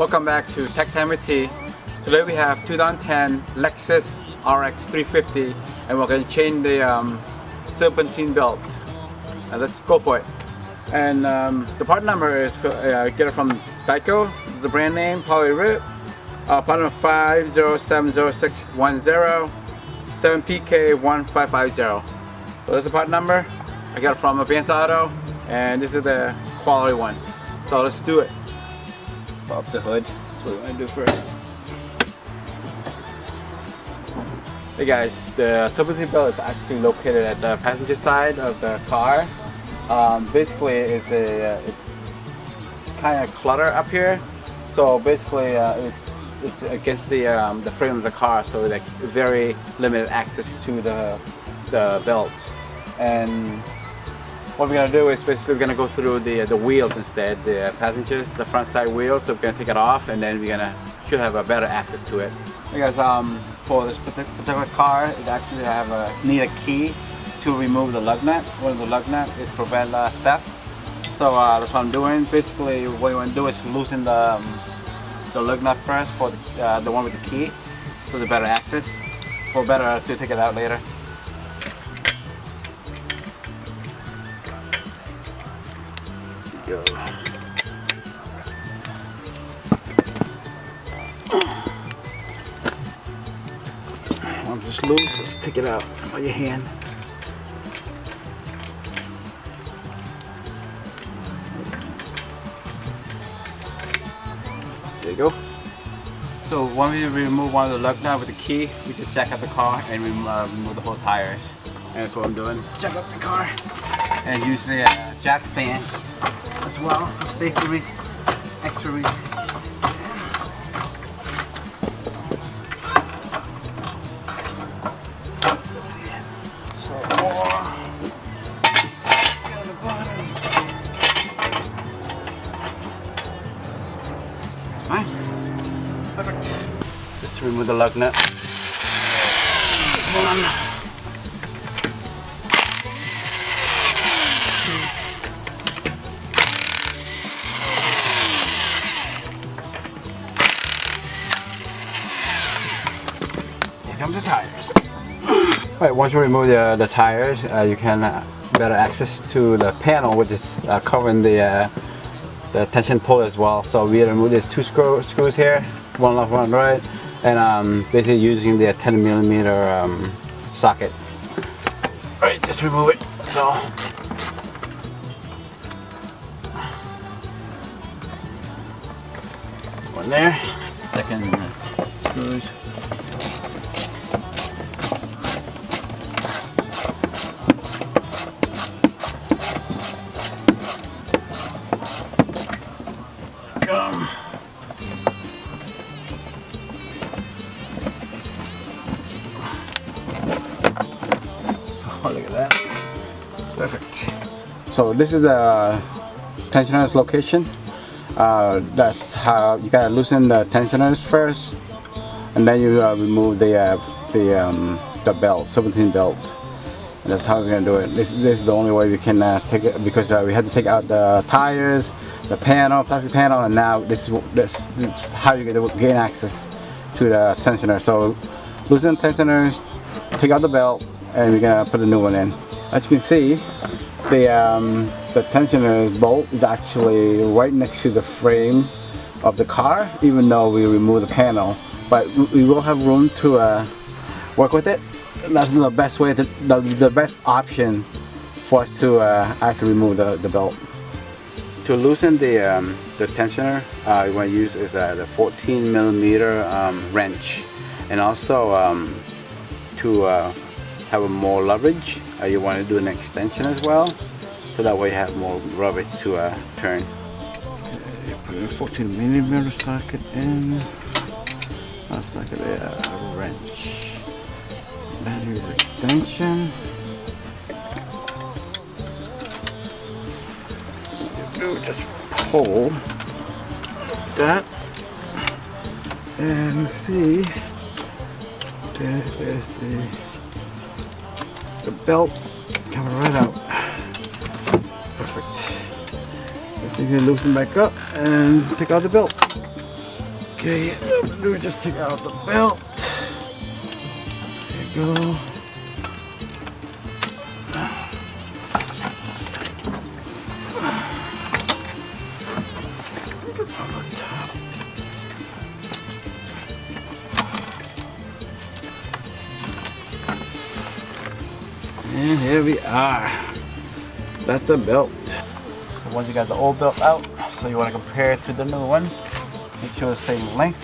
Welcome back to Tech Time with T. Today we have 2010 Lexus RX350 and we're going to change the serpentine belt. Let's go for it. And the part number is get it from Geico, the brand name, Polyrip. Part number 5070610 7PK1550. So that's the part number. I got it from Advance Auto, and this is the quality one. So let's do it. Pop the hood. That's what we're going to do first. Hey guys, the serpentine belt is actually located at the passenger side of the car. Basically, it's kind of clutter up here. So basically, it's against the frame of the car, so like very limited access to the belt. And what we're gonna do is basically we're gonna go through the wheels instead, the passengers, the front side wheels. So we're gonna take it off, and then should have a better access to it. Because for this particular car, it actually need a key to remove the lug nut. One of the lug nut is prevent theft. So that's what I'm doing. Basically, what you want to do is loosen the lug nut first for the one with the key, for the better access, for better to take it out later. Go. Once it's loose, just take it out by your hand. There you go. So when we remove one of the lug nuts with the key, we just jack up the car and remove the whole tires. And that's what I'm doing. Jack up the car and use the jack stand as well for safety, extra reason. So more. Stay on the bottom. Fine. Perfect. Just to remove the lug nut. Hold on. Here come the tires. Alright, once you remove the tires, you can better access to the panel, which is covering the tension pull as well. So we remove these two screws here, one left, one right, and basically using the 10mm socket. Alright, just remove it. So one there, second screws. Oh, look at that. Perfect. So this is the tensioner's location. That's how you gotta loosen the tensioners first, and then you remove the belt, serpentine belt. And that's how we're gonna do it. This is the only way we can take it, because we had to take out the tires, the panel, plastic panel, and now this is how you're gonna gain access to the tensioner. So loosen the tensioners, take out the belt, and we're gonna put a new one in. As you can see, the tensioner bolt is actually right next to the frame of the car, even though we remove the panel. But we will have room to work with it. That's the best way the best option for us to actually remove the belt. To loosen the tensioner, you want to use is the 14mm wrench, and also to have more leverage, you want to do an extension as well, so that way you have more leverage to turn. Okay, you put a 14mm socket in, a socket there, a wrench. Then use extension. Just pull that and see, there's the belt coming right out. Perfect. Just need to loosen back up and take out the belt. Okay, what I'm gonna do is just take out the belt. There you go. From the top. And here we are. That's the belt. So once you got the old belt out, so you want to compare it to the new one. Make sure it's the same length.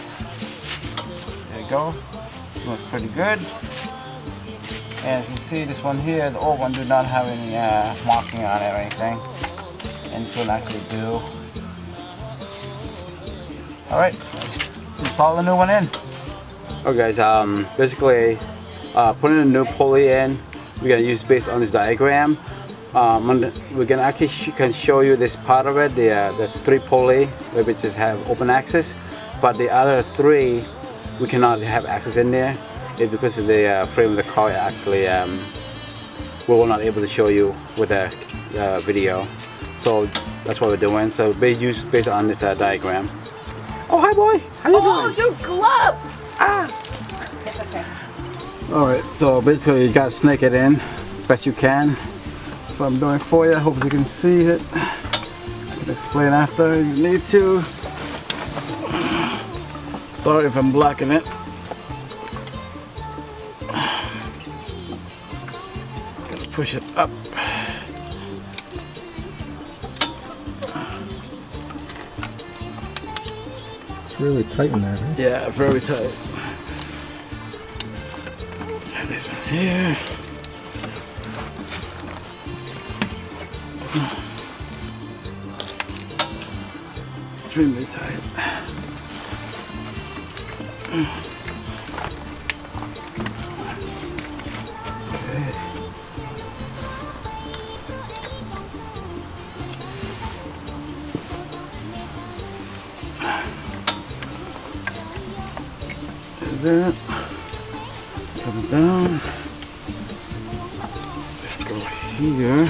There you go. This one's pretty good. And as you see, this one here, the old one do not have any marking on it or anything. And this one actually do. Alright, let's install the new one in. Okay guys, basically putting a new pulley in, we're going to use based on this diagram. We're going to actually can show you this part of it, the 3 pulley, which just have open access, but the other 3 we cannot have access in there. It's because of the frame of the car. Actually we were not able to show you with the video, so that's what we're doing. So based on this diagram. Oh, hi boy, how you doing? Oh, your glove! Ah! It's okay. Alright, so basically you gotta snake it in best you can. That's what I'm doing for you. Hope you can see it. I can explain after if you need to. Sorry if I'm blocking it. Gotta push it up. It's really tight in there, right? Yeah, very tight. Here. Extremely tight. Okay. That come down. Let's go here.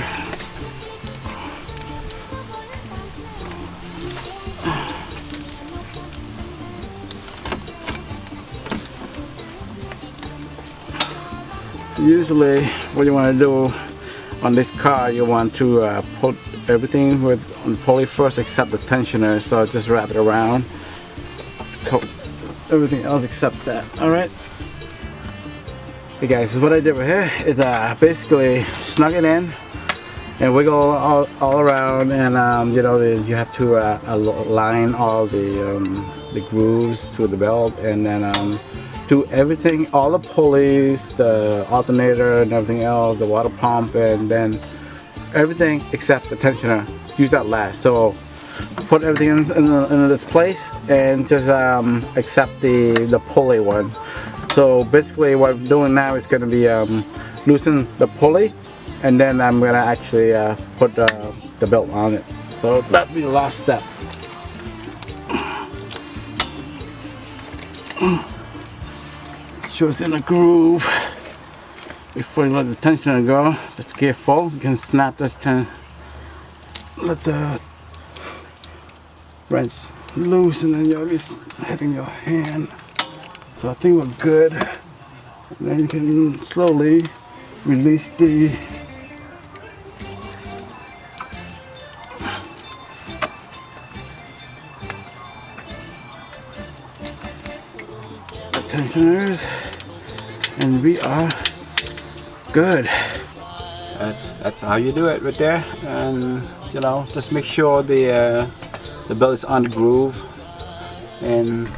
Usually what you want to do on this car, you want to put everything on the pulley first except the tensioner, so just wrap it around, everything else except that. Alright, hey guys, so what I did right here is basically snug it in and wiggle all around, and you know, you have to align all the grooves to the belt, and then do everything, all the pulleys, the alternator and everything else, the water pump, and then everything except the tensioner. Use that last. So put everything in its place and just accept the pulley one. So basically what I'm doing now is going to be loosen the pulley, and then I'm going to actually put the belt on it. So that'll be the last step. Sure it's in a groove before you let the tensioner go. Just be careful, you can snap this let the wrench loose, and then you'll be hitting your hand. So I think we're good. And then you can slowly release the tensioners, and we are good. That's how you do it right there. And you know, just make sure the belt is on the groove, and